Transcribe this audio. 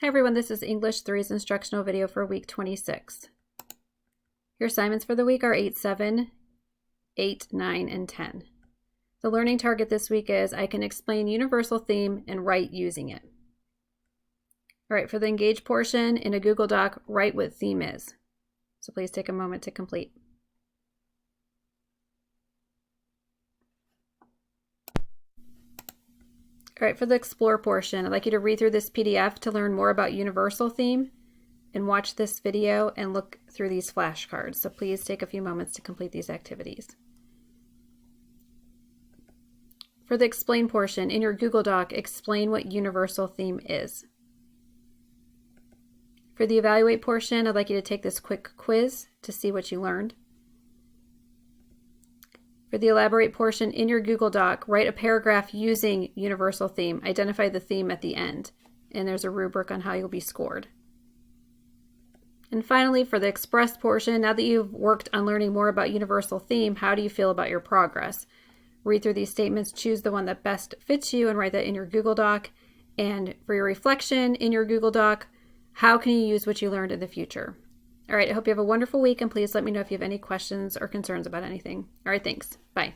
Hi everyone, this is English 3's instructional video for week 26. Your assignments for the week are 8, 7, 8, 9, and 10. The learning target this week is I can explain universal theme and write using it. All right, for the engage portion in a Google Doc, write what theme is. So please take a moment to complete. All right, for the explore portion, I'd like you to read through this PDF to learn more about universal theme and watch this video and look through these flashcards. So please take a few moments to complete these activities. For the explain portion, in your Google Doc, explain what universal theme is. For the evaluate portion, I'd like you to take this quick quiz to see what you learned. For the elaborate portion in your Google Doc, write a paragraph using universal theme. Identify the theme at the end, and there's a rubric on how you'll be scored. And finally, for the express portion, now that you've worked on learning more about universal theme, how do you feel about your progress? Read through these statements, choose the one that best fits you, and write that in your Google Doc. And for your reflection in your Google Doc, how can you use what you learned in the future? All right, I hope you have a wonderful week, and please let me know if you have any questions or concerns about anything. All right, thanks. Bye.